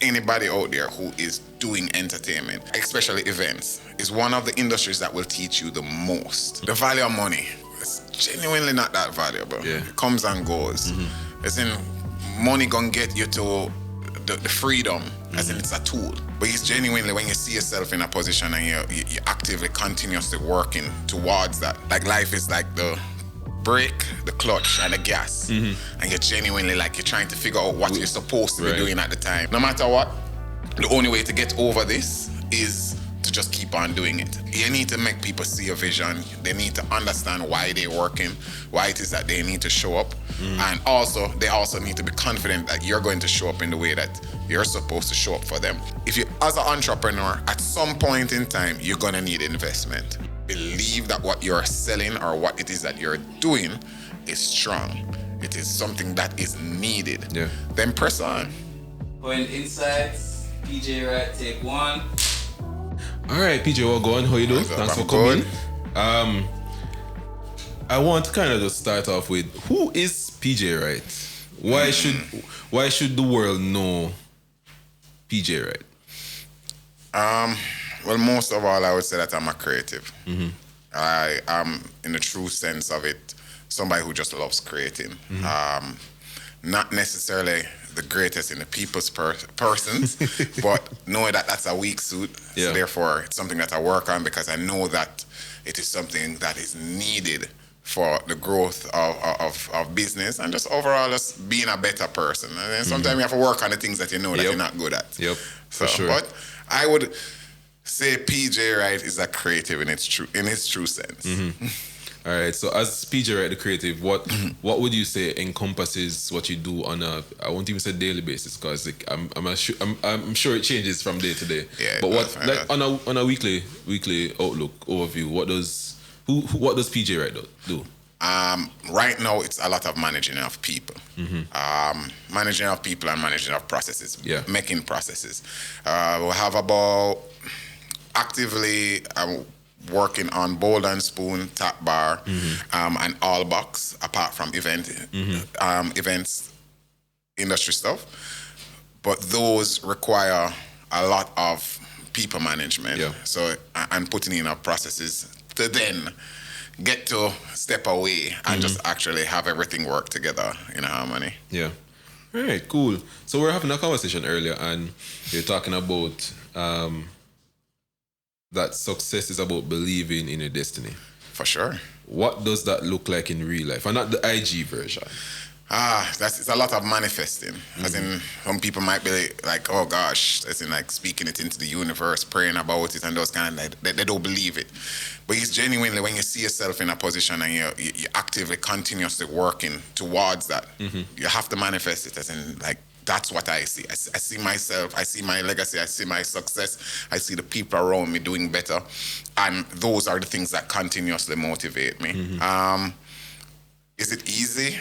anybody out there who is doing entertainment, especially events, is one of the industries that will teach you the most. The value of money is genuinely not that valuable. Yeah. It comes and goes. As in, money gonna get you to the freedom, as in it's a tool. But it's genuinely when you see yourself in a position and you're actively, continuously working towards that. Like life is like the brake, the clutch, and the gas. And you're genuinely like you're trying to figure out what you're supposed to be doing at the time. No matter what, the only way to get over this is to just keep on doing it. You need to make people see a vision. They need to understand why they're working, why it is that they need to show up. And also, they also need to be confident that you're going to show up in the way that you're supposed to show up for them. If you, as an entrepreneur, at some point in time, you're gonna need investment. Believe that what you're selling or what it is that you're doing is strong. It is something that is needed. Yeah. Then press on. Koined Insights, PJ Wright, take one. All right, PJ, well, go on. How you doing? Thanks for coming. I want to kind of just start off with, who is PJ Wright? Why should the world know PJ Wright? Well, most of all, I would say that I'm a creative. I am, in the true sense of it, somebody who just loves creating. Not necessarily the greatest in the people's persons, but knowing that that's a weak suit. So therefore, it's something that I work on because I know that it is something that is needed for the growth of business and just overall just being a better person. And then sometimes you have to work on the things that you know that you're not good at. Yep, so, for sure. But I would say PJ Wright is a creative in its true sense. All right, so as PJ Wright, the creative, what would you say encompasses what you do on a, I won't even say daily basis, because like, I'm sure it changes from day to day. Yeah, but what, like on a weekly outlook overview, what does PJ Wright do? Right now, it's a lot of managing of people. Managing of people and managing of processes. Making processes. We have about actively working on bowl and spoon, tap bar, and all box, apart from events, industry stuff. But those require a lot of people management. So, and putting in our processes to then get to step away and just actually have everything work together in harmony. Yeah. All right, cool. So we're having a conversation earlier and you're talking about that success is about believing in your destiny. For sure. What does that look like in real life? And not the IG version. It's a lot of manifesting. As in, some people might be like, oh gosh, as in like speaking it into the universe, praying about it and those kind of, they don't believe it. But it's genuinely when you see yourself in a position and you're actively, continuously working towards that, you have to manifest it. As in like, that's what I see. I see myself, I see my legacy, I see my success, I see the people around me doing better. And those are the things that continuously motivate me. Is it easy?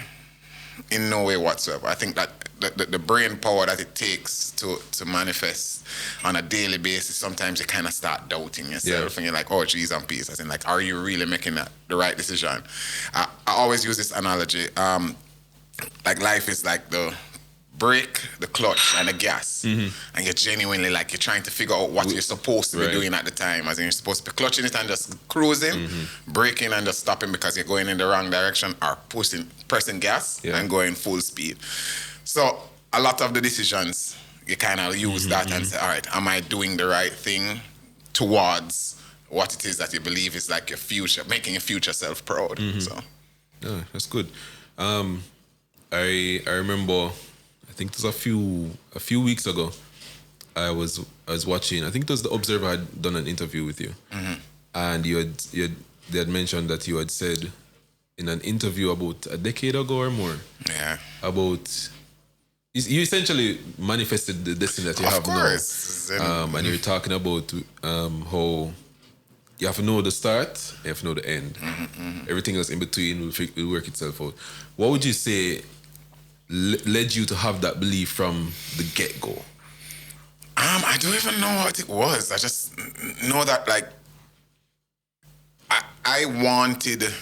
In no way whatsoever. I think that the brain power that it takes to manifest on a daily basis, sometimes you kind of start doubting yourself and you're like, oh, geez, I'm peace. As in like, are you really making the right decision? I always use this analogy. Like life is like the brake, the clutch, and the gas. And you're genuinely like, you're trying to figure out what you're supposed to be doing at the time. As in, you're supposed to be clutching it and just cruising, braking and just stopping because you're going in the wrong direction, or pressing gas and going full speed. So a lot of the decisions, you kind of use that and say, all right, am I doing the right thing towards what it is that you believe is like your future, making your future self proud. So, yeah, that's good. I remember, I think it was a few weeks ago, I was watching, I think it was The Observer had done an interview with you. And they had mentioned that you had said in an interview about a decade ago or more, about, you essentially manifested the destiny that you have now. And you're talking about how you have to know the start, you have to know the end. Everything else in between will work itself out. What would you say led you to have that belief from the get-go? I don't even know what it was. I just know that like I wanted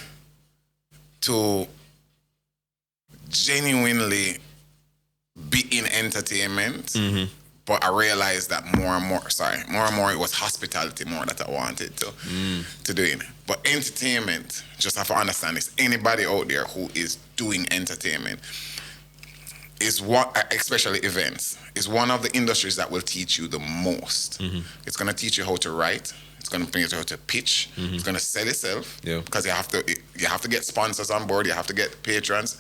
to genuinely be in entertainment But I realized that more and more it was hospitality more that I wanted to do it. But entertainment, just have to understand this, anybody out there who is doing entertainment is what, especially events, is one of the industries that will teach you the most. It's going to teach you how to write. It's going to bring you how to pitch. It's going to sell itself because you have to get sponsors on board. You have to get patrons.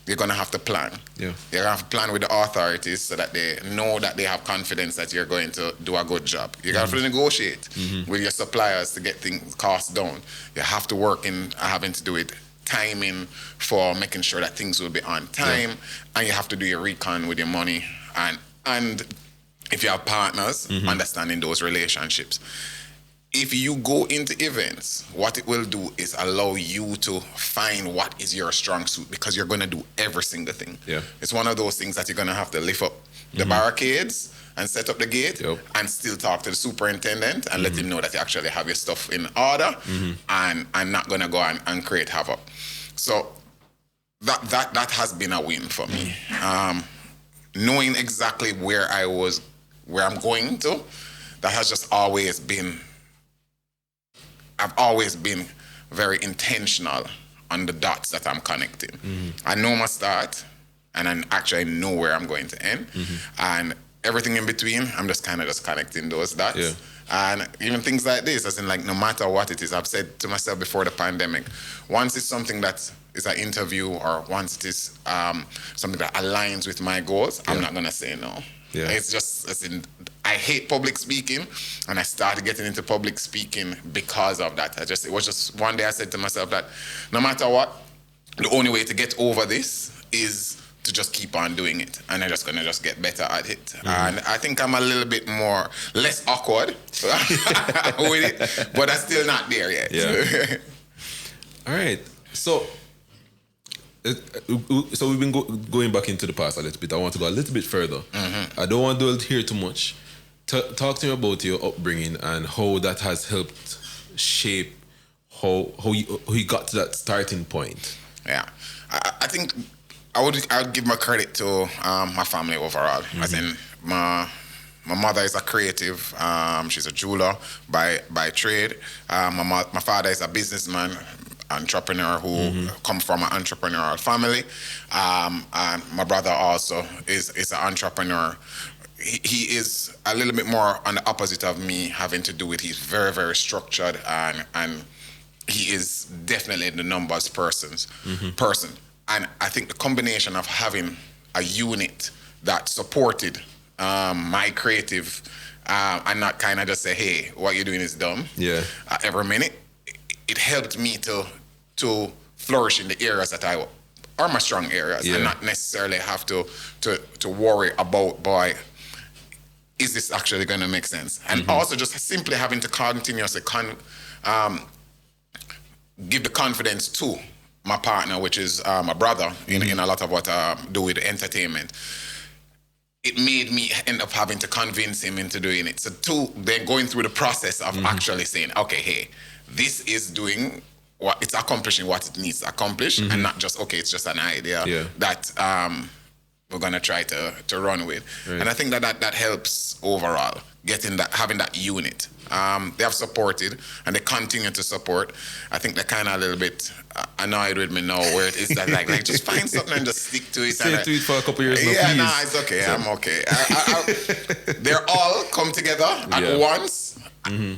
You're going to have to plan. You're going to have to plan with the authorities so that they know that they have confidence that you're going to do a good job. You have to negotiate with your suppliers to get things costs down. You have to work in having to do it timing for making sure that things will be on time, and you have to do your recon with your money, and if you have partners, understanding those relationships. If you go into events, what it will do is allow you to find what is your strong suit, because you're going to do every single thing. It's one of those things that you're going to have to lift up the barricades and set up the gate and still talk to the superintendent and let him know that you actually have your stuff in order and not going to go and create havoc. So that has been a win for me. Knowing exactly where I'm going to, that has just always been, I've always been very intentional on the dots that I'm connecting. I know my start, and I actually know where I'm going to end. And everything in between, I'm just kind of just connecting those dots. And even things like this, as in like no matter what it is, I've said to myself before the pandemic, once it's something that is an interview or once it is something that aligns with my goals, I'm not going to say no. It's just, as in, I hate public speaking, and I started getting into public speaking because of that. It was just one day I said to myself that no matter what, the only way to get over this is to just keep on doing it, and I'm just gonna get better at it. And I think I'm a little bit less awkward with it, but I'm still not there yet. All right, so we've been going back into the past a little bit. I want to go a little bit further. I don't want to dwell here too much. Talk to me about your upbringing and how that has helped shape how you got to that starting point. I think I would give my credit to my family overall. As in my mother is a creative. She's a jeweler by trade. My father is a businessman, entrepreneur who come from an entrepreneurial family. And my brother also is an entrepreneur. He is a little bit more on the opposite of me, having to do with, he's very, very structured, and he is definitely the numbers person. And I think the combination of having a unit that supported my creative and not kind of just say, hey, what you're doing is dumb every minute, it helped me to flourish in the areas that are my strong areas, and not necessarily have to worry about, boy, is this actually going to make sense? And also just simply having to continuously give the confidence to my partner, which is my brother, in a lot of what I do with entertainment. It made me end up having to convince him into doing it. So then going through the process of actually saying, okay, hey, this is doing what it's accomplishing what it needs to accomplish, and not just, okay, it's just an idea that we're gonna try to run with. And I think that helps overall, having that unit. They have supported, and they continue to support. I think they're kind of a little bit annoyed with me now, where it is that like just find something and just stick to it. Stay to it for a couple of years now, please. No, it's okay. I'm okay. They're all come together at once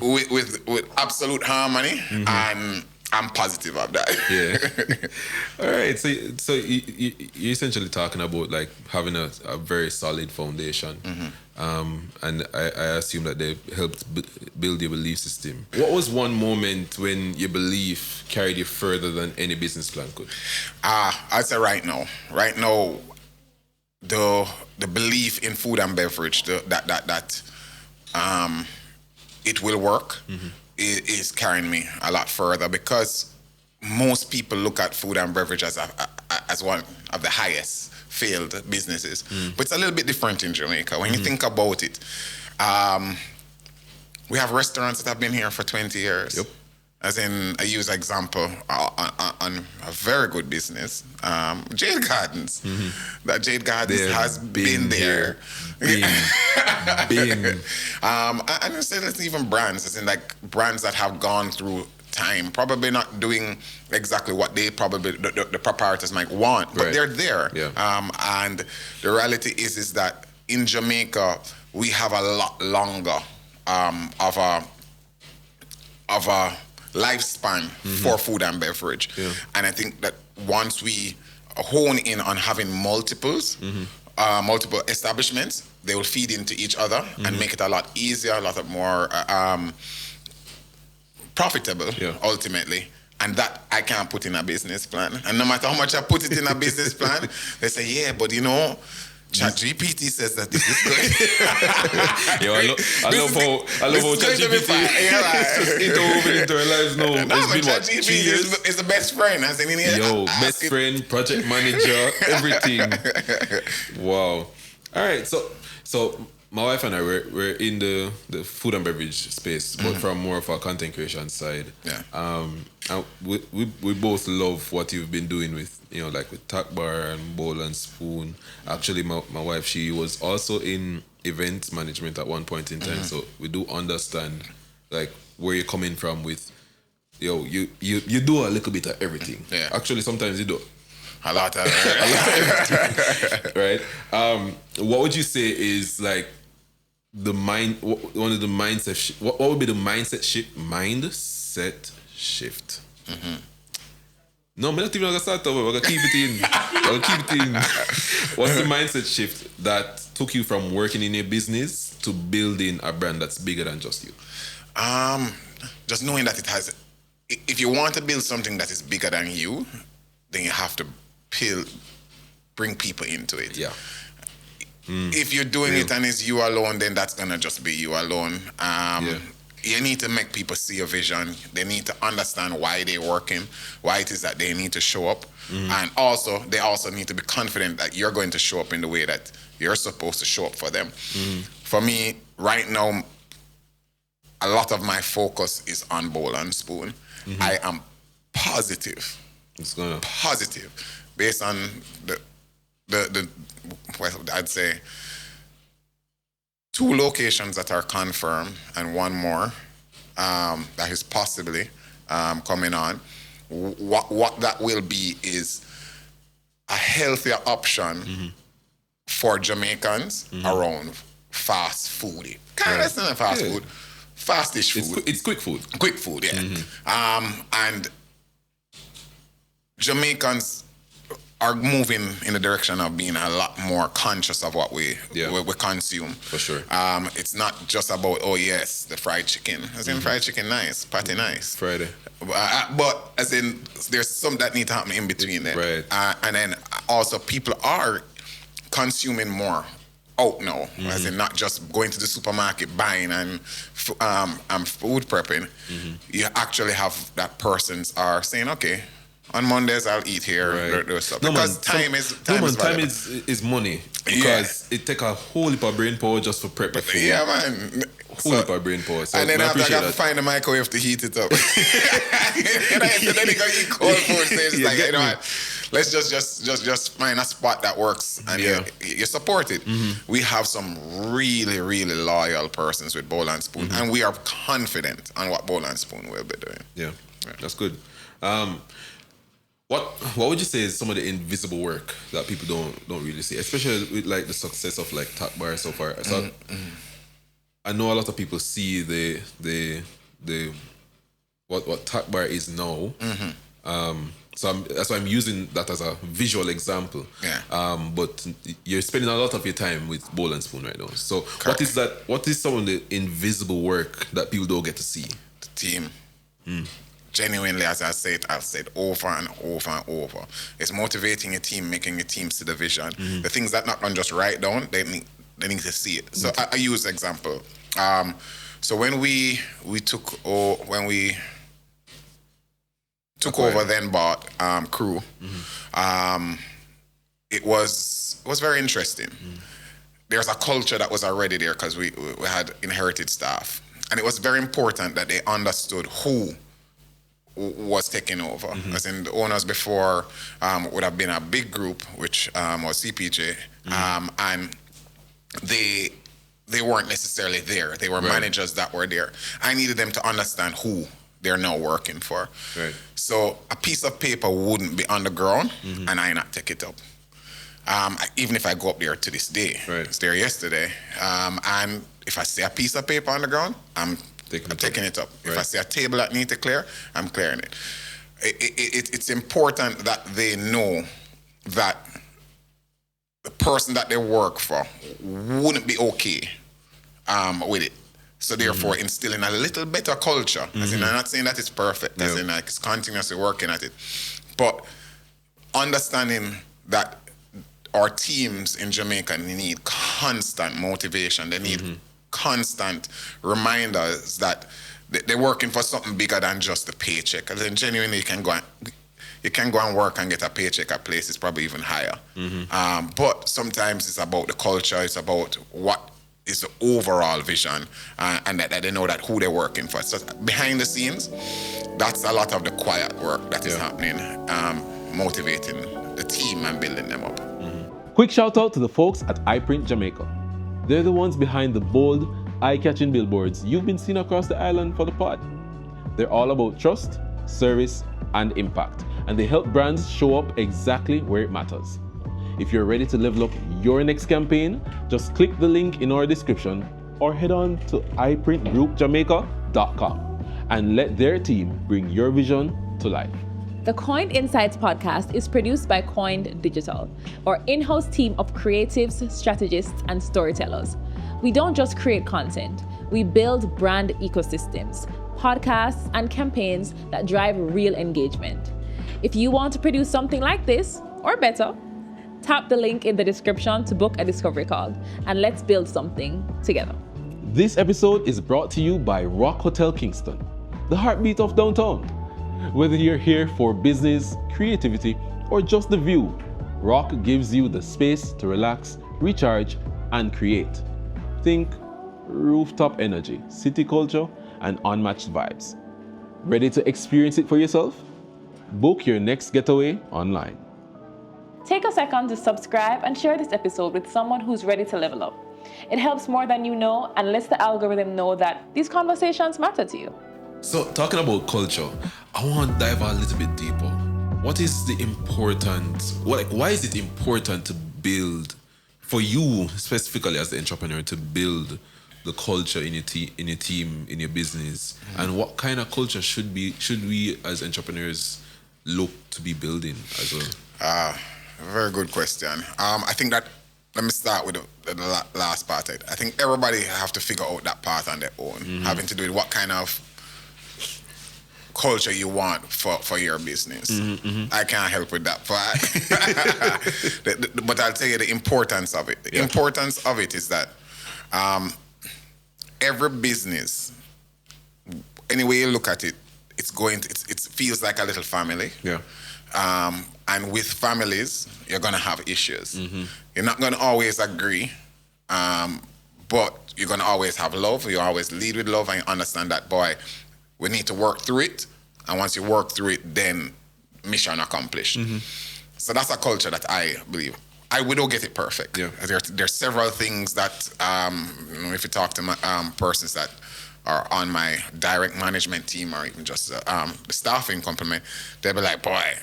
with absolute harmony, and I'm positive of that. All right. So you're essentially talking about like having a very solid foundation, and I assume that they helped build your belief system. What was one moment when your belief carried you further than any business plan could? I'd say right now, the belief in food and beverage, that it will work. Is carrying me a lot further, because most people look at food and beverage as one of the highest failed businesses. But it's a little bit different in Jamaica. When you think about it, we have restaurants that have been here for 20 years. As in, I use example on a very good business, Jade Gardens. That Jade Gardens has been there. been. And instead, it's even brands. It's in like brands that have gone through time, probably not doing exactly what they probably the proprietors might want, but they're there. Yeah. And the reality is that in Jamaica we have a lot longer of a lifespan for food and beverage. Yeah. And I think that once we hone in on having multiple establishments, they will feed into each other and make it a lot easier, a lot more profitable, ultimately. And that I can't put in a business plan. And no matter how much I put it in a business plan, they say, yeah, but you know, ChatGPT says that this is good. Yo, I love how ChatGPT is interwoven into our lives now. No, It's been what, ChatGPT 3 years? is the best friend. I said, in here, Yo, best friend, project manager, everything. Wow. All right, so my wife and I we're in the food and beverage space, but from more of a content creation side. Yeah. And we both love what you've been doing with, you know, like with Tack Bar and Bowl and Spoon. Actually, my wife, she was also in event management at one point in time, so we do understand like where you're coming from with, yo, you do a little bit of everything. Yeah. Actually, sometimes you do. A lot of Right? What would you say is like one of the mindset what would be the mindset shift? No, I'm not even gonna start over. We're gonna keep it in. What's the mindset shift that took you from working in a business to building a brand that's bigger than just you? Just knowing that it has. If you want to build something that is bigger than you, then you have to bring people into it. Yeah. If you're doing it and it's you alone, then that's gonna just be you alone. You need to make people see a vision. They need to understand why they're working, why it is that they need to show up. And also, they also need to be confident that you're going to show up in the way that you're supposed to show up for them. For me, right now, a lot of my focus is on Bowl and Spoon. I am positive, based on the well, I'd say 2 locations that are confirmed and 1 more that is possibly coming on. What that will be is a healthier option for Jamaicans around fast food. That's not fast food. Fastish food. It's quick food. Quick food, yeah. And Jamaicans are moving in the direction of being a lot more conscious of what we consume. For sure. It's not just about, oh yes, the fried chicken. As in fried chicken nice, patty nice. Friday. But as in, there's some that need to happen in between there. Right. And then also people are consuming more out now, as in not just going to the supermarket buying and food prepping. You actually have that persons are saying, okay, on Mondays I'll eat here, do stuff. Because time is money. Because it take a whole heap of brain power just for prep food. Yeah, man. Whole heap of brain power. So and then after I got to find a microwave to heat it up. And then you got to eat cold food. So it's like, you know what? Let's just find a spot that works and you support it. We have some really, really loyal persons with Bowl and Spoon, and we are confident on what Bowl and Spoon will be doing. Yeah, that's good. What would you say is some of the invisible work that people don't really see, especially with like the success of like Tack Bar so far? So I know a lot of people see the what Tack Bar is now. So that's why I'm using that as a visual example. Yeah. But you're spending a lot of your time with Bowl and Spoon right now. So what is that? What is some of the invisible work that people don't get to see? The team. Genuinely, as I've said over and over and over. It's motivating a team, making a team see the vision. The things that not just write down, they need to see it. So I use example. So when we took over, then bought Crew, it was very interesting. There's a culture that was already there because we had inherited staff, and it was very important that they understood who was taking over. As in, the owners before would have been a big group, which was CPJ, and they weren't necessarily there. They were managers that were there. I needed them to understand who they're now working for. Right. So a piece of paper wouldn't be on the ground and I not take it up. Even if I go up there to this day, I was there yesterday, and if I see a piece of paper on the ground, I'm taking it up. If I see a table that needs to clear, I'm clearing it. It's important that they know that the person that they work for wouldn't be okay with it. So therefore, instilling a little better culture. As in, I'm not saying that it's perfect. As in, like, it's continuously working at it. But understanding that our teams in Jamaica need constant motivation. They need constant reminders that they're working for something bigger than just a paycheck. Because then genuinely you can go and work and get a paycheck at places probably even higher. But sometimes it's about the culture. It's about what is the overall vision, and that they know that who they're working for. So behind the scenes, that's a lot of the quiet work that is happening, motivating the team and building them up. Quick shout out to the folks at iPrint Jamaica. They're the ones behind the bold, eye-catching billboards you've been seeing across the island for the pod. They're all about trust, service, and impact, and they help brands show up exactly where it matters. If you're ready to level up your next campaign, just click the link in our description or head on to iprintgroupjamaica.com and let their team bring your vision to life. The Koined Insights podcast is produced by Koined Digital, our in-house team of creatives, strategists, and storytellers. We don't just create content, we build brand ecosystems, podcasts, and campaigns that drive real engagement. If you want to produce something like this, or better, tap the link in the description to book a discovery call, and let's build something together. This episode is brought to you by Rock Hotel Kingston, the heartbeat of downtown. Whether you're here for business, creativity, or just the view, Rock gives you the space to relax, recharge, and create. Think rooftop energy, city culture, and unmatched vibes. Ready to experience it for yourself? Book your next getaway online. Take a second to subscribe and share this episode with someone who's ready to level up. It helps more than you know and lets the algorithm know that these conversations matter to you. So, talking about culture, I want to dive a little bit deeper. What is the importance? Why is it important to build, for you specifically as the entrepreneur, to build the culture in your team, in your business, and what kind of culture should we as entrepreneurs look to be building as well? Very good question. I think that, let me start with the last part. I think everybody have to figure out that part on their own, having to do with what kind of culture you want for your business. I can't help with that part. But I'll tell you the importance of it. The importance of it is that every business, any way you look at it, it feels like a little family. And with families, you're going to have issues. You're not going to always agree, but you're going to always have love. You always lead with love, and you understand that, boy, we need to work through it. And once you work through it, then mission accomplished. So that's a culture that I believe. We don't get it perfect. There's several things that, if you talk to persons that are on my direct management team or even just the staffing complement, they'll be like, boy,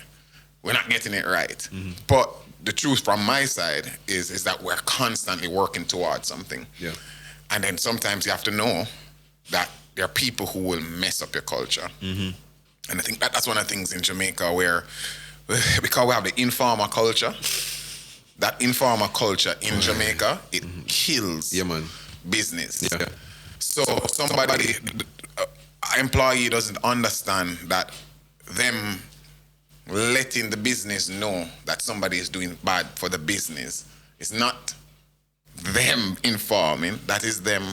we're not getting it right. But the truth from my side is that we're constantly working towards something. And then sometimes you have to know that there are people who will mess up your culture. And I think that's one of the things in Jamaica where, because we have the informal culture, that informal culture in Jamaica, it kills business. So somebody, an employee doesn't understand that them letting the business know that somebody is doing bad for the business is not them informing, that is them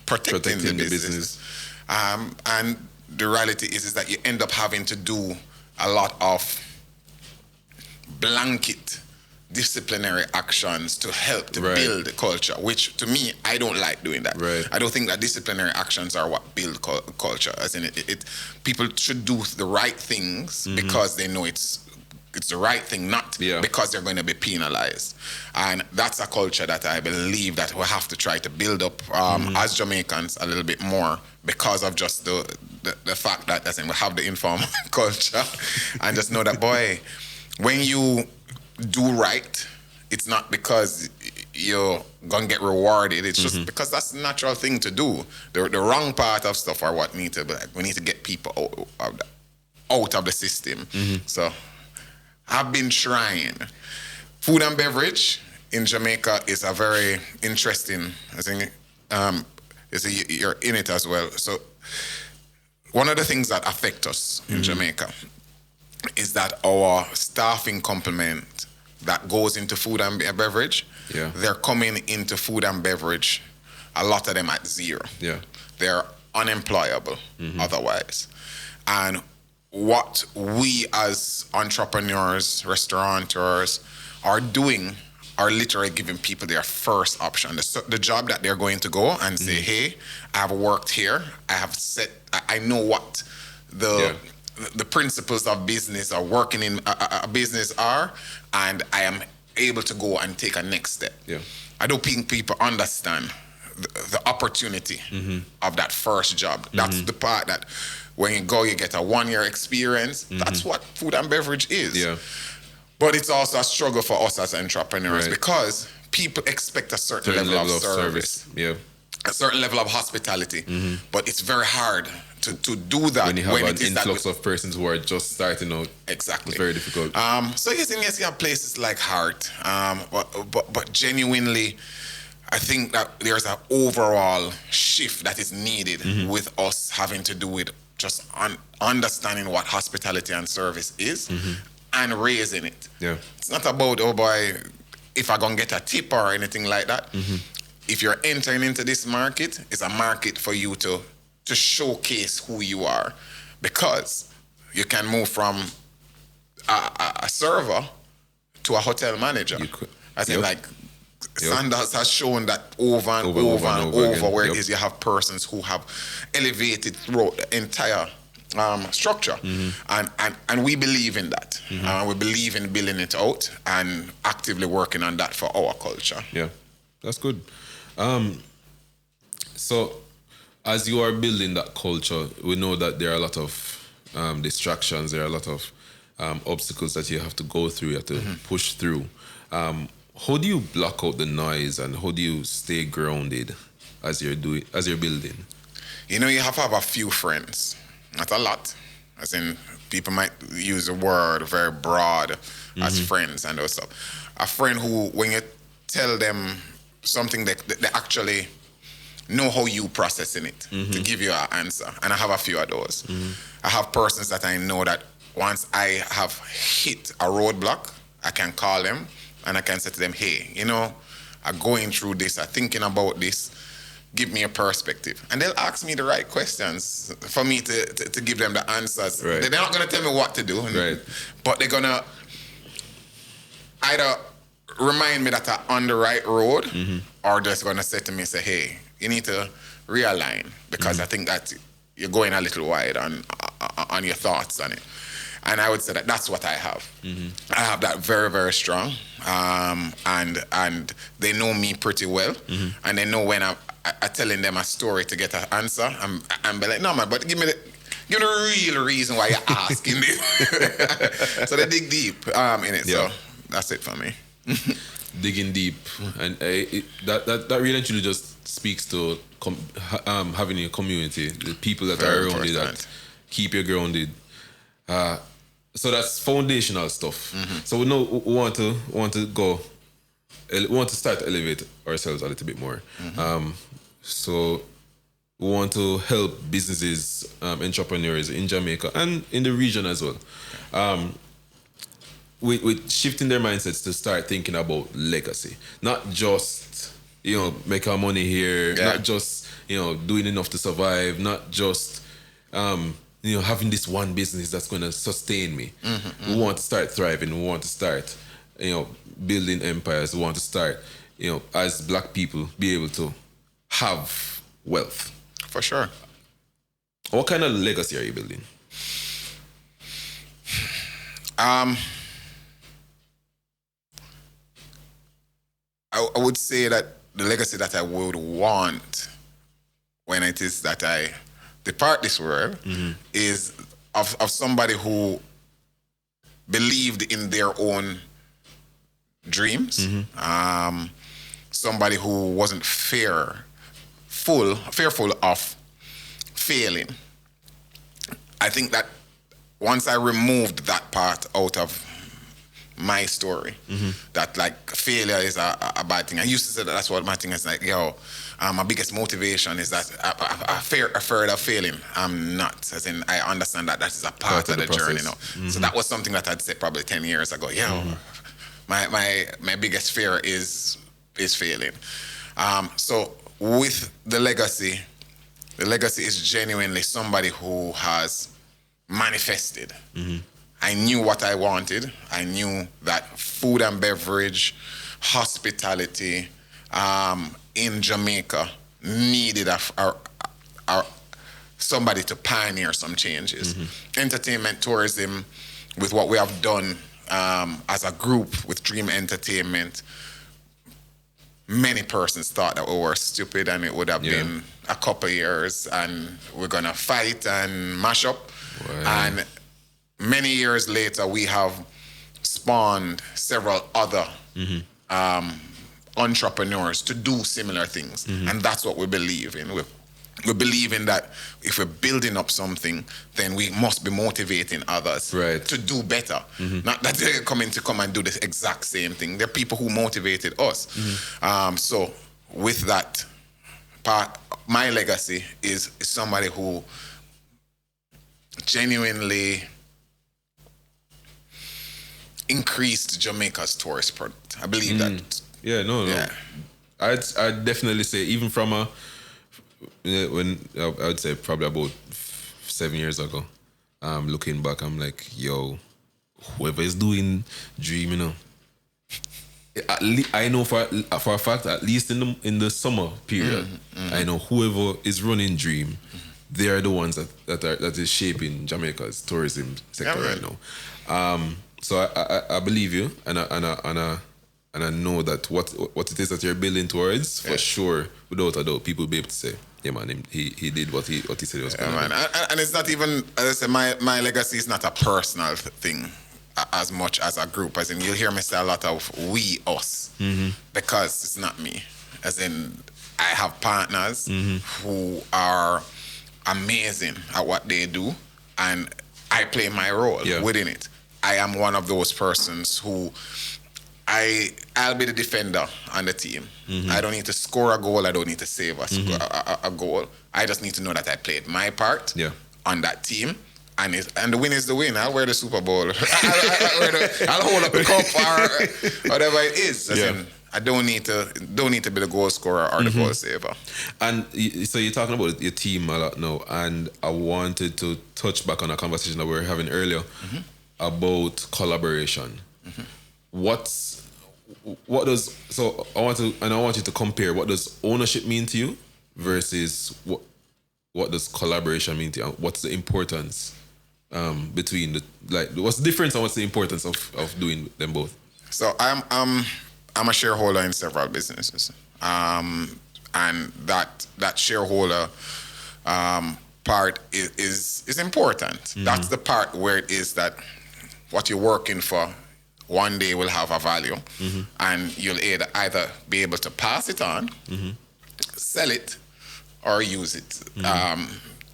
protecting the business. And the reality is that you end up having to do a lot of blanket disciplinary actions to help to build the culture, which to me, I don't like doing that. I don't think that disciplinary actions are what build culture. As in, people should do the right things because they know it's it's the right thing, not because they're going to be penalized. And that's a culture that I believe that we have to try to build up as Jamaicans a little bit more, because of just the fact that we have the informal culture, and just know that, boy, when you do right, it's not because you're going to get rewarded. It's just because that's the natural thing to do. The wrong part of stuff are what need to be, like, we need to get people out of the system. So I've been trying. Food and beverage in Jamaica is a very interesting, I think, you're in it as well. So one of the things that affect us in Jamaica is that our staffing complement that goes into food and beverage, they're coming into food and beverage, a lot of them at zero. They're unemployable otherwise. And what we as entrepreneurs, restaurateurs are doing are literally giving people their first option. The job that they're going to go and say, hey, I have worked here. I know what the principles of business are working in a business are, and I am able to go and take a next step. I don't think people understand the opportunity of that first job. That's the part that when you go, you get a 1-year experience. That's what food and beverage is. But it's also a struggle for us as entrepreneurs, because people expect a certain level of service. A certain level of hospitality. But it's very hard to do that when you have an influx of persons who are just starting out. Exactly. It's very difficult. So yes, you have places like Heart, but genuinely, I think that there's an overall shift that is needed with us having to do with just understanding what hospitality and service is and raising it. It's not about, oh boy, if I'm going to get a tip or anything like that. If you're entering into this market, it's a market for you to showcase who you are, because you can move from a server to a hotel manager. I think Sanders has shown that over and over where it is you have persons who have elevated throughout the entire structure. And we believe in that. We believe in building it out and actively working on that for our culture. That's good. So as you are building that culture, we know that there are a lot of distractions, there are a lot of obstacles that you have to go through, you have to push through. How do you block out the noise, and how do you stay grounded as you're building? You know, you have to have a few friends, not a lot. As in, people might use the word very broad as friends and those stuff. A friend who, when you tell them something, they actually know how you processing it to give you an answer. And I have a few of those. I have persons that I know that once I have hit a roadblock, I can call them and I can say to them, hey, you know, I'm going through this, I'm thinking about this, give me a perspective. And they'll ask me the right questions for me to give them the answers. They're not going to tell me what to do, but they're going to either remind me that I'm on the right road, or just going to say to me, say, hey, you need to realign, because I think that you're going a little wide on your thoughts on it. And I would say that that's what I have. I have that very, very strong. And they know me pretty well. And they know when I'm telling them a story to get an answer, I'm be like, no, man, but give me the real reason why you're asking this. So they dig deep in it. So that's it for me. Digging deep. And that really actually just speaks to having a community, the people that are around you that keep you grounded. So that's foundational stuff. So we know we want to start to elevate ourselves a little bit more. So we want to help businesses, entrepreneurs in Jamaica and in the region as well, with shifting their mindsets to start thinking about legacy, not just make our money here, not just doing enough to survive, not just having this one business that's going to sustain me. We want to start thriving. We want to start, building empires. We want to start, as Black people, be able to have wealth. For sure. What kind of legacy are you building? I would say that the legacy that I would want when it is that I depart this world is of somebody who believed in their own dreams, somebody who wasn't fearful of failing. I think that once I removed that part out of my story, that like failure is a bad thing. I used to say that that's what my thing is like, my biggest motivation is that afraid of failing. I'm not. As in, I understand that is a part of the journey now. So that was something that I'd said probably 10 years ago. My biggest fear is failing. So with the legacy is genuinely somebody who has manifested. I knew what I wanted. I knew that food and beverage, hospitality in Jamaica needed somebody to pioneer some changes. Entertainment, tourism, with what we have done as a group with Dream Entertainment, many persons thought that we were stupid and it would have been a couple years and we're going to fight and mash up. Wow. And many years later, we have spawned several other entrepreneurs to do similar things. And that's what we believe in. We believe in that if we're building up something, then we must be motivating others to do better. Not that they're coming to come and do the exact same thing. They're people who motivated us. So with that part, my legacy is somebody who genuinely increased Jamaica's tourist product. I believe that. Yeah. I'd definitely say, even from when I would say probably about 7 years ago, looking back, I'm like, whoever is doing Dream, I know for a fact, at least in the summer period, I know whoever is running Dream, they are the ones that is shaping Jamaica's tourism sector right now. So I believe you, and I know that what it is that you're building towards, for sure, without a doubt, people will be able to say, yeah, man, he did what he said he was going to do. And it's not even, as I say, my legacy is not a personal thing as much as a group. As in, you'll hear me say a lot of we, us, because it's not me. As in, I have partners who are amazing at what they do, and I play my role within it. I am one of those persons who I'll be the defender on the team. I don't need to score a goal. I don't need to save a goal. I just need to know that I played my part on that team. And the win is the win. I'll wear the Super Bowl. I'll hold up the cup or whatever it is. I don't need to be the goal scorer or the goal saver. And so you're talking about your team a lot now, and I wanted to touch back on a conversation that we were having earlier about collaboration. I want you to compare what does ownership mean to you versus what does collaboration mean to you? What's the importance between what's the difference and what's the importance of doing them both? So I'm a shareholder in several businesses, and that shareholder part is important. That's the part where it is that what you're working for one day will have a value, and you'll either be able to pass it on, sell it, or use it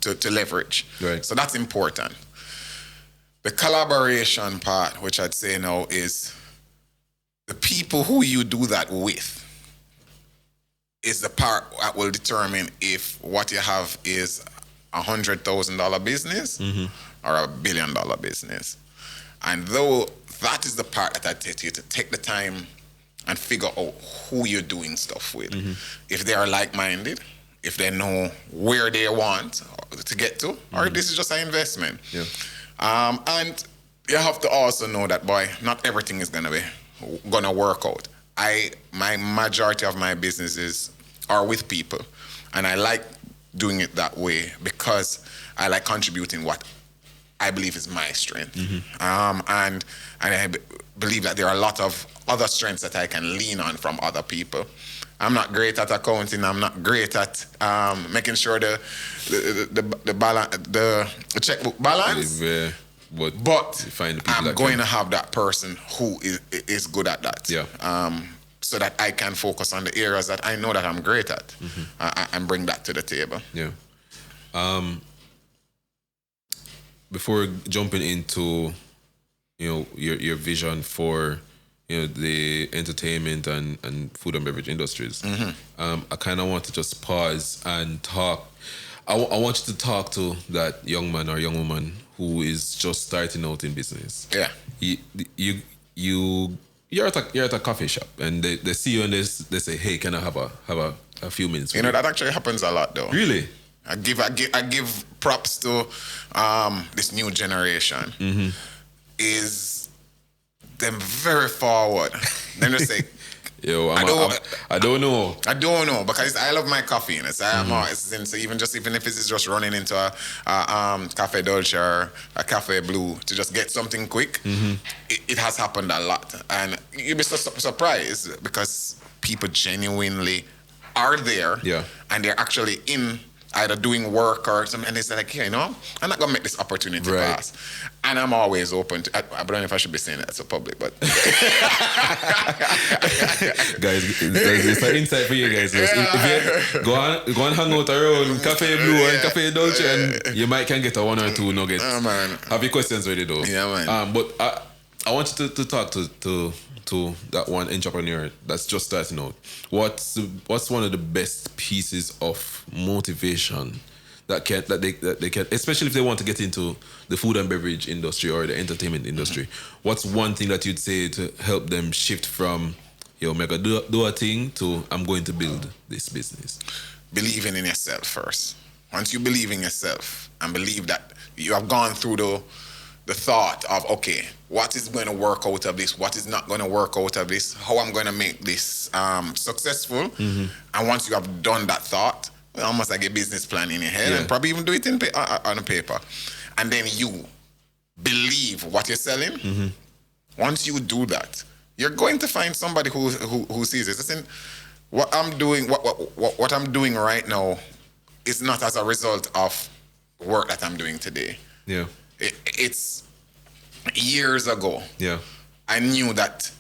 to leverage. Right. So that's important. The collaboration part, which I'd say now, is the people who you do that with is the part that will determine if what you have is $100,000 business or $1 billion business. And though that is the part that I take you to take the time and figure out who you're doing stuff with. If they are like-minded, if they know where they want to get to, or this is just an investment. And you have to also know that, boy, not everything is gonna work out. My majority of my businesses are with people, and I like doing it that way because I like contributing what I believe is my strength. And I believe that there are a lot of other strengths that I can lean on from other people. I'm not great at accounting. I'm not great at making sure the checkbook balance. But I'm going to have that person who is good at that. Yeah. So that I can focus on the areas that I know that I'm great at, and bring that to the table. Yeah. Before jumping into, your vision for, the entertainment and food and beverage industries, I kind of want to just pause and talk. I want you to talk to that young man or young woman who is just starting out in business. Yeah. You're at a coffee shop and they see you and they say, "Hey, can I have a few minutes?" That actually happens a lot, though. Really? I give props to this new generation. Is them very forward. Then they say, "Yo, I don't know." I don't know because I love my coffee. And so even if it's just running into a cafe dolce or a cafe blue to just get something quick, it has happened a lot, and you'll be surprised because people genuinely are there, and they're actually in either doing work or something, and they say like, I'm not gonna make this opportunity pass. And I'm always open to. I don't know if I should be saying that to public, but guys, it's an insight for you guys. If you go on hang out around Cafe Blue and Cafe Dolce, and you might can get a 1 or 2 nuggets. Have your questions ready though? Yeah, man. But I want you to talk to that one entrepreneur that's just starting out. What's one of the best pieces of motivation that they can, especially if they want to get into the food and beverage industry or the entertainment industry? What's one thing that you'd say to help them shift from mega do a thing to I'm going to build this business? Believing in yourself first. Once you believe in yourself and believe that you have gone through the thought of, okay, what is going to work out of this? What is not going to work out of this? How I'm going to make this successful? And once you have done that thought, almost like a business plan in your head, and probably even do it on a paper, and then you believe what you're selling. Once you do that, you're going to find somebody who sees it. Listen, what I'm doing right now is not as a result of work that I'm doing today. Yeah. It's years ago. Yeah. I knew that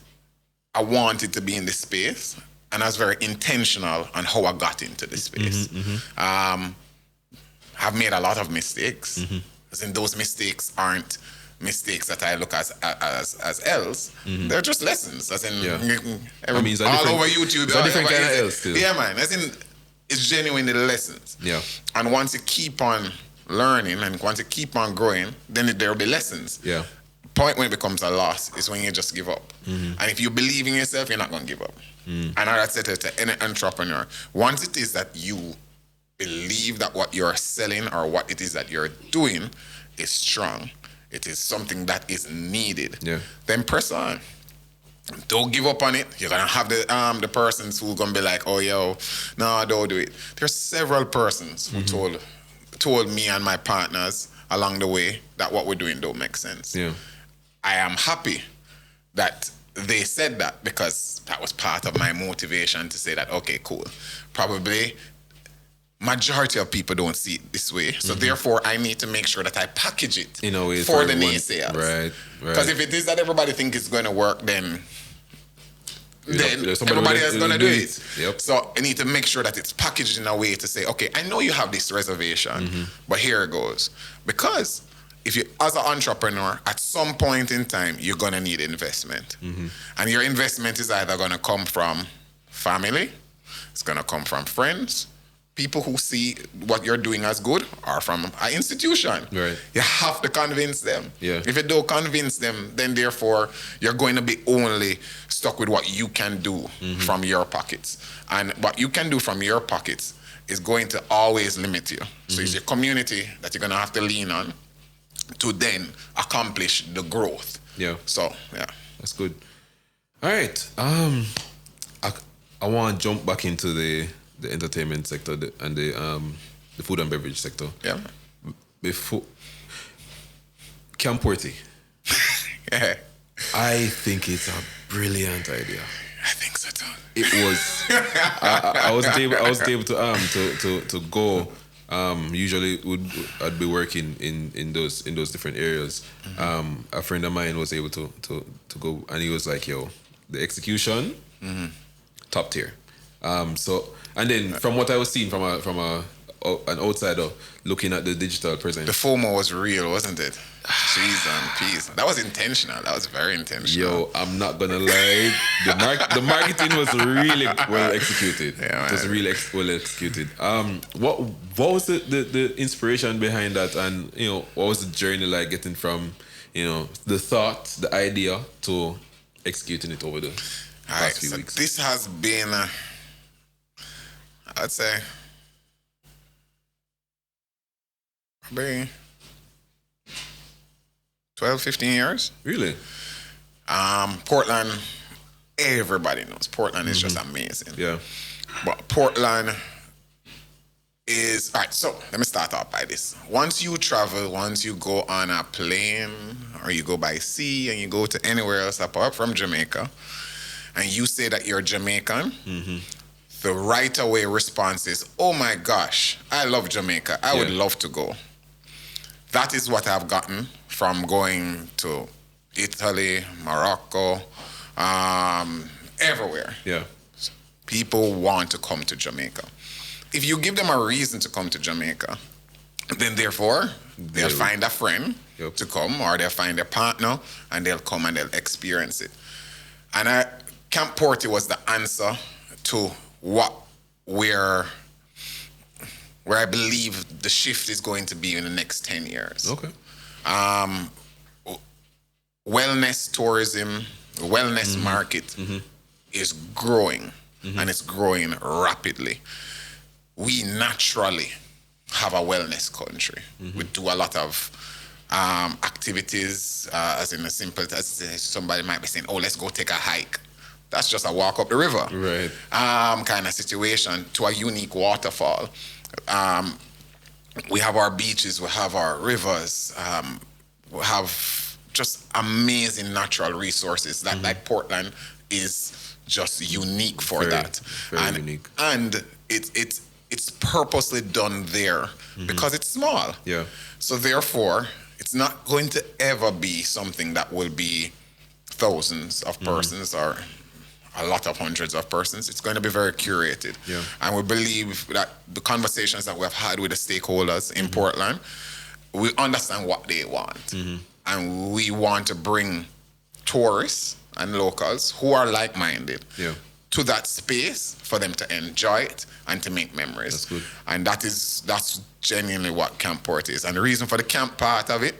I wanted to be in this space, and I was very intentional on how I got into this space. I've made a lot of mistakes. As in, those mistakes aren't mistakes that I look as L's. They're just lessons. As in, all over YouTube. It's a different kind of L's too. Yeah, man. As in, it's genuinely lessons. Yeah. And once you keep on learning and once you keep on growing, then there will be lessons. Yeah. Point when it becomes a loss is when you just give up. And if you believe in yourself, you're not going to give up. And I said to any entrepreneur, once it is that you believe that what you're selling or what it is that you're doing is strong, it is something that is needed, then press on. Don't give up on it. You're going to have the persons who are going to be like, oh, no, don't do it. There's several persons who told me and my partners along the way that what we're doing don't make sense. Yeah. I am happy that they said that, because that was part of my motivation to say that, okay, cool. Probably majority of people don't see it this way. So therefore, I need to make sure that I package it in a way for the naysayers. Right. Because if it is that everybody thinks it's going to work, then everybody else is going to do it. Yep. So I need to make sure that it's packaged in a way to say, okay, I know you have this reservation, but here it goes. Because if you, as an entrepreneur, at some point in time, you're going to need investment. And your investment is either going to come from family, it's going to come from friends, people who see what you're doing as good, or from an institution. Right. You have to convince them. Yeah. If you don't convince them, then therefore you're going to be only stuck with what you can do from your pockets. And what you can do from your pockets is going to always limit you. So it's your community that you're going to have to lean on to then accomplish the growth. Yeah. So, yeah. That's good. All right. I want to jump back into the entertainment sector and the food and beverage sector. Yeah. Before Camp Porty. Yeah. I think it's a brilliant idea. I think so too. It was. I wasn't able to go. Usually I'd be working in those different areas. A friend of mine was able to go, and he was like, "Yo, the execution, top tier." So, and then from what I was seeing from an outsider looking at the digital presence, The FOMO was real, wasn't it? Cheese and peas. That was intentional. That was very intentional. yo, I'm not gonna lie, the marketing was really well executed. Yeah, it was man. really well executed. What was the inspiration behind that, and what was the journey like getting from the thought, the idea to executing it over the All right, past few so weeks? this has been, I'd say, probably 12, 15 years. Really? Portland, everybody knows. Portland is just amazing. Yeah. But Portland is, all right, so let me start off by this. Once you travel, once you go on a plane or you go by sea and you go to anywhere else apart from Jamaica, and you say that you're Jamaican, the right away response is, oh my gosh, I love Jamaica. I would Yeah. love to go. That is what I've gotten from going to Italy, Morocco, everywhere. Yeah. People want to come to Jamaica. If you give them a reason to come to Jamaica, then therefore they'll find a friend Yep. to come, or they'll find a partner and they'll come and they'll experience it. And Camp Porty was the answer to where I believe the shift is going to be in the next 10 years. Okay. Wellness tourism, wellness market is growing, and it's growing rapidly. We naturally have a wellness country. We do a lot of activities, as in as simple as somebody might be saying, oh, let's go take a hike. That's just a walk up the river. Right. Kind of situation, to a unique waterfall. We have our beaches, we have our rivers, we have just amazing natural resources that, like Portland, is just unique for Very, that. very and unique. And it's purposely done there because it's small. Yeah. So therefore, it's not going to ever be something that will be thousands of persons or a lot of hundreds of persons. It's going to be very curated. Yeah. And we believe that the conversations that we've had with the stakeholders in Portland, we understand what they want. And we want to bring tourists and locals who are like-minded Yeah. to that space for them to enjoy it and to make memories. That's good. And that's genuinely what Camp Porty is. And the reason for the camp part of it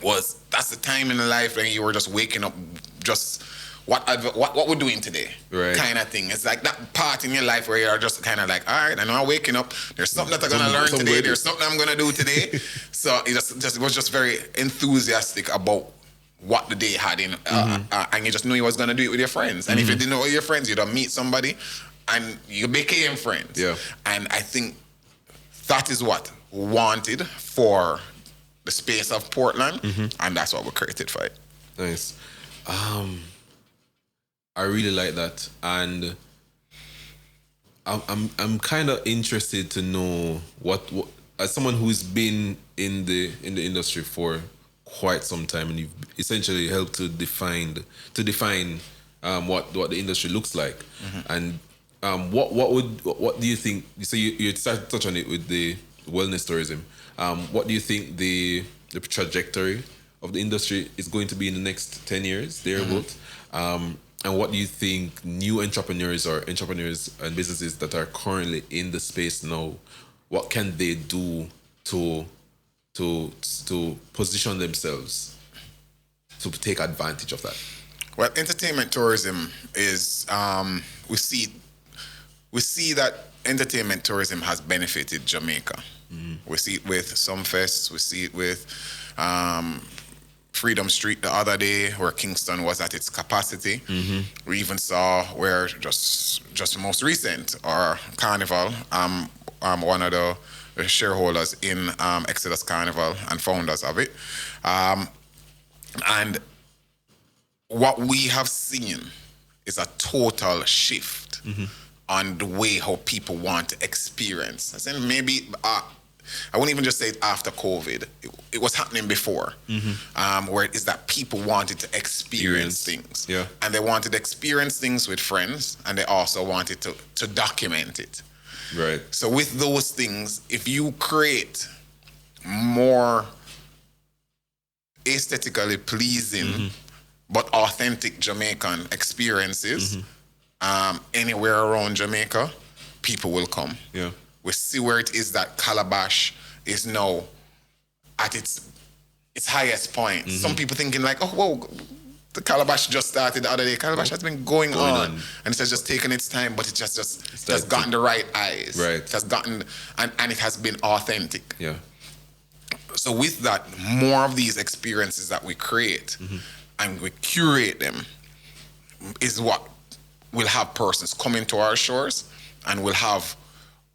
was that's the time in life when you were just waking up, just what we're doing today, Right. kind of thing. It's like that part in your life where you're just kind of like, all right, I know I'm waking up. There's something that I'm gonna learn today. There's something I'm gonna do today. So it just was just very enthusiastic about what the day had in, and you just knew you was gonna do it with your friends. And if you didn't know your friends, you'd meet somebody, and you became friends. Yeah. And I think that is what we wanted for the space of Portland, and that's what we created for it. Nice. I really like that, and I'm kind of interested to know what as someone who's been in the industry for quite some time, and you've essentially helped to define what the industry looks like, and what do you think? So you started to touch on it with the wellness tourism. What do you think the trajectory of the industry is going to be in the next 10 years, thereabout? And what do you think new entrepreneurs and businesses that are currently in the space now, what can they do to position themselves to take advantage of that? Well, entertainment tourism is we see that entertainment tourism has benefited Jamaica. We see it with Sumfest. We see it with Freedom Street the other day, where Kingston was at its capacity. We even saw where just most recent, our Carnival, one of the shareholders in Exodus Carnival and founders of it. And what we have seen is a total shift on the way how people want to experience. I said maybe, I wouldn't even just say it after COVID. It was happening before, where it is that people wanted to experience things. Yeah. And they wanted to experience things with friends, and they also wanted to document it. Right. So with those things, if you create more aesthetically pleasing but authentic Jamaican experiences anywhere around Jamaica, people will come. Yeah. We see where it is that Calabash is now at its highest point. Some people thinking like, oh, whoa, the Calabash just started the other day. Calabash has been going on, and it has just taken its time, but it has gotten the right eyes. Right. It has gotten, and it has been authentic. Yeah. So with that, more of these experiences that we create and we curate them is what will have persons coming to our shores, and will have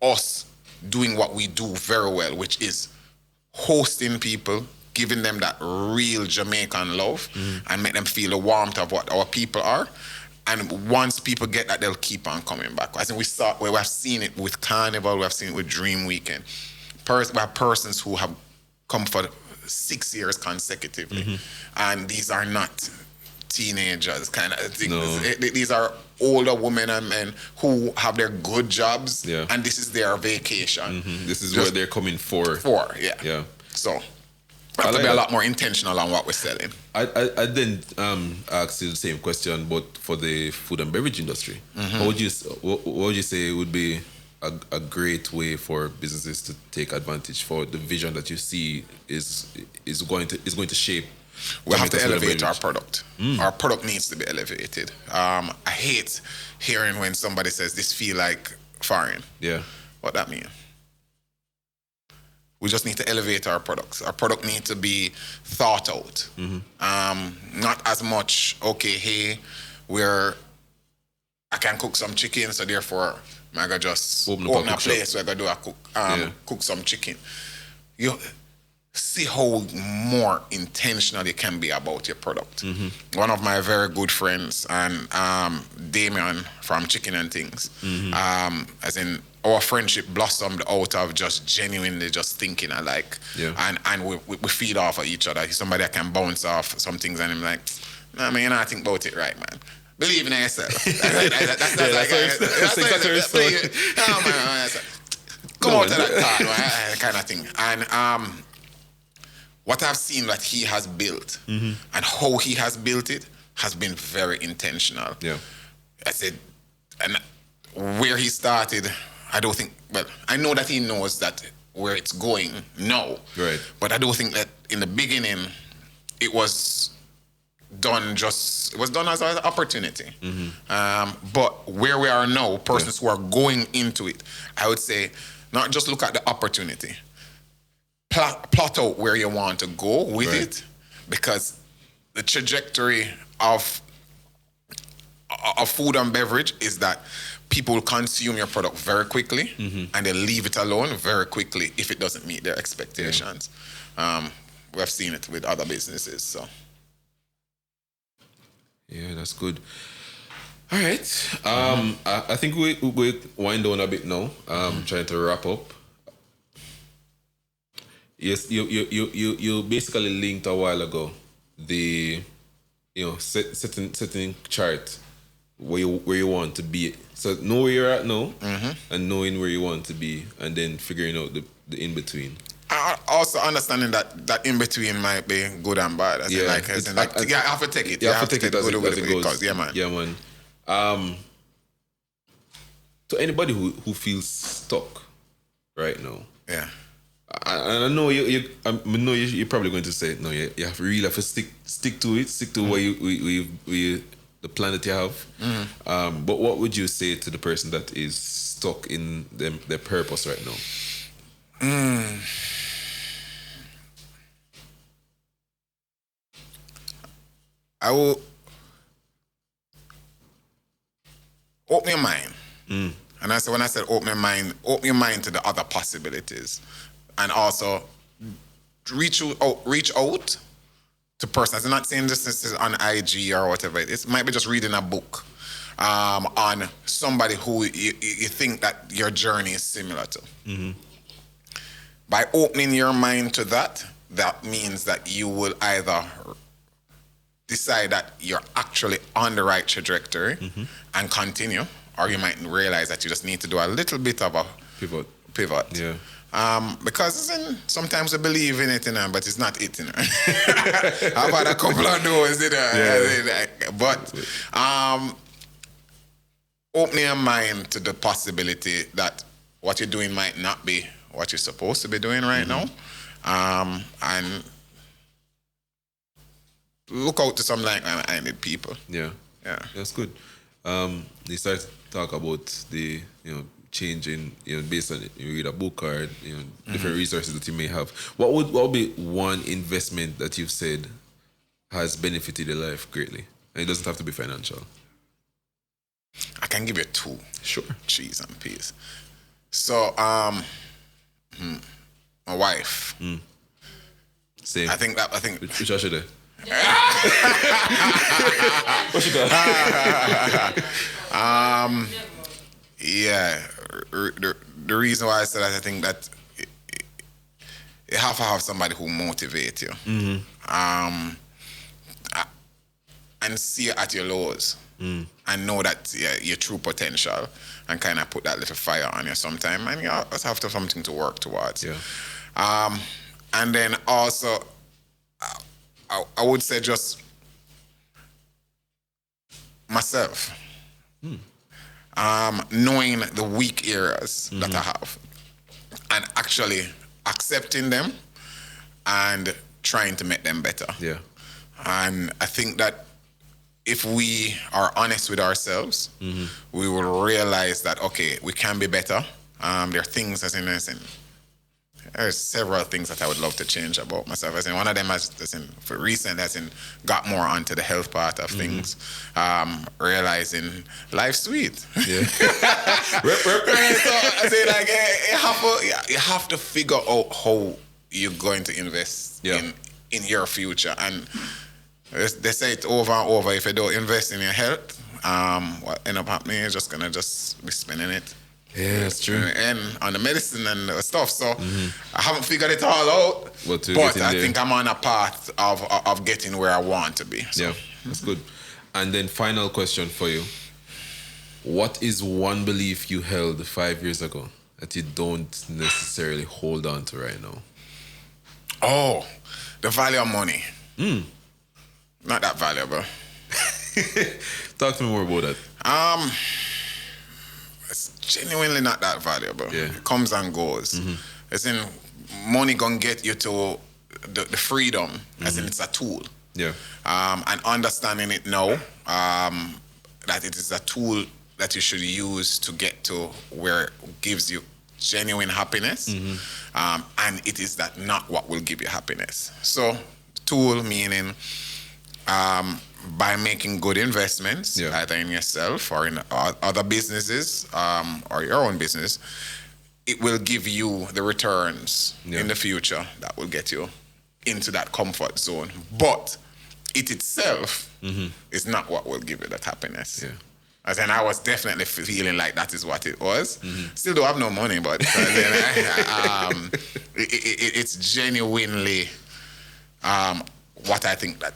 us doing what we do very well, which is hosting people, giving them that real Jamaican love and make them feel the warmth of what our people are. And once people get that, they'll keep on coming back. I think we have seen it with Carnival, we have seen it with Dream Weekend. We have persons who have come for 6 years consecutively. And these are not teenagers kind of things. No. These are older women and men who have their good jobs, Yeah. and this is their vacation. This is where they're coming for. Yeah. Yeah. So we have to be a lot more intentional on what we're selling. I didn't ask you the same question, but for the food and beverage industry, what would you say would be a great way for businesses to take advantage for the vision that you see is going to shape? We have to Jamaica's food and elevate our beverage? product. Our product needs to be elevated. I hate hearing when somebody says this feel like foreign. Yeah. What that mean? We just need to elevate our products. Our product needs to be thought out. Not as much, okay, hey, I can cook some chicken, so therefore I'm gonna just Open open up a a cook place where I gotta cook some chicken. You see how more intentional you can be about your product. One of my very good friends, and Damien from Chicken and Things, as in our friendship blossomed out of just genuinely just thinking alike. Yeah. And we feed off of each other. He's somebody that can bounce off some things, and I'm like, nah, man, you know, I think about it right, man. Believe in yourself. That's come out of that thought, kind of thing. And what I've seen that he has built and how he has built it has been very intentional. Yeah. I said, and where he started, I don't think, well, I know that he knows that where it's going now. Right. But I don't think that in the beginning it was done as an opportunity. But where we are now, persons who are going into it, I would say, not just look at the opportunity. Plot out where you want to go with it, because the trajectory of food and beverage is that people will consume your product very quickly and they leave it alone very quickly if it doesn't meet their expectations. We have seen it with other businesses. So, yeah, that's good. All right. I think we wind down a bit now. Trying to wrap up. Yes, you basically linked a while ago the setting chart where you want to be. So know where you're at now, and knowing where you want to be, and then figuring out the in between. Also understanding that in between might be good and bad. You have to take it. You have to take it as it goes. Yeah, man. Yeah, man. To anybody who feels stuck right now. Yeah. I know you're probably going to say no. You have to really have to stick to it. Stick to what the plan that you have. But what would you say to the person that is stuck in their purpose right now? I will open your mind And I said, when I said open your mind to the other possibilities, and also reach out to persons. I'm not saying this is on IG or whatever. It might be just reading a book on somebody who you think that your journey is similar to. Mm-hmm. By opening your mind to that, that means that you will either decide that you're actually on the right trajectory and continue, or you might realize that you just need to do a little bit of a pivot. Yeah. Because sometimes we believe in it, but it's not it. I've had a couple of those, but opening your mind to the possibility that what you're doing might not be what you're supposed to be doing right now, and look out to some like-minded people. Yeah, that's good. You start to talk about the change in based on you read a book or different resources that you may have. What would be one investment that you've said has benefited your life greatly? And it doesn't have to be financial. I can give you two. Sure. Cheese and peas. So, my wife. Same. I think. Which I should have. What should I? Yeah. The reason why I said that, I think that you have to have somebody who motivates you. And see you at your lows. And know that your true potential, and kind of put that little fire on you sometime, and you also have to have something to work towards. Yeah. And then also, I would say just myself. Knowing the weak areas that I have, and actually accepting them and trying to make them better. Yeah. And I think that if we are honest with ourselves, we will realize that, okay, we can be better. There are things there's several things that I would love to change about myself. One of them for recent got more onto the health part of things. Realizing life's sweet. Yeah. You have to figure out how you're going to invest in your future. And they say it over and over, if you don't invest in your health, what end up happening is just gonna be spending it. Yeah, that's true. And on the medicine and stuff. So I haven't figured it all out, but I think I'm on a path of getting where I want to be. So. Yeah, that's good. And then final question for you. What is one belief you held 5 years ago that you don't necessarily hold on to right now? Oh, the value of money. Not that valuable. Talk to me more about that. It's genuinely not that valuable. Yeah. It comes and goes. As in, money gonna get you to the freedom. As in, it's a tool. Yeah. And understanding it now, that it is a tool that you should use to get to where it gives you genuine happiness. And it is that not what will give you happiness. So, tool meaning by making good investments, either in yourself or in other businesses, or your own business, it will give you the returns in the future that will get you into that comfort zone. But it itself is not what will give you that happiness. Yeah. As in, I was definitely feeling like that is what it was. Still don't have no money, but it's genuinely what I think that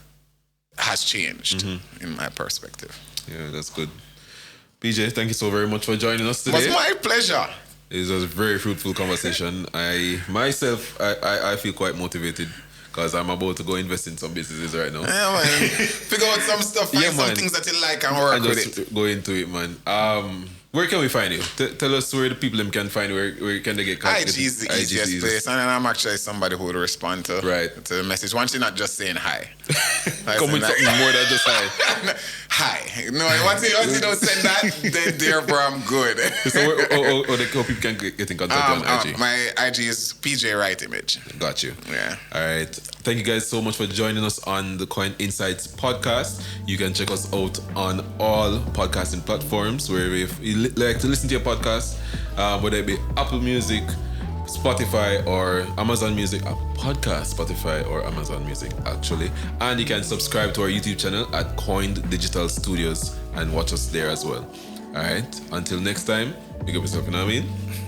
has changed in my perspective. Yeah, that's good. PJ, thank you so very much for joining us today. It was my pleasure. It was a very fruitful conversation. I feel quite motivated because I'm about to go invest in some businesses right now. Yeah, man. Figure out some stuff, find some things that you like and work with it. Go into it, man. Where can we find you? Tell us where the people can find where can they get contact. IG is the easiest place, and I'm actually somebody who will respond to the message. Once you're not just saying hi. Come with something more than just hi. Hi. No, once you don't send that, then therefore I'm good. So how people can get in contact on IG? My IG is PJ Wright Image. Got you. Yeah. All right. Thank you guys so much for joining us on the Koined Insights podcast. You can check us out on all podcasting platforms where you like to listen to your podcast, whether it be Apple Music, Spotify, or Amazon Music, a podcast, Spotify or Amazon Music actually. And you can subscribe to our YouTube channel at Koined Digital Studios and watch us there as well. All right. Until next time, big up yourself, you know what I mean?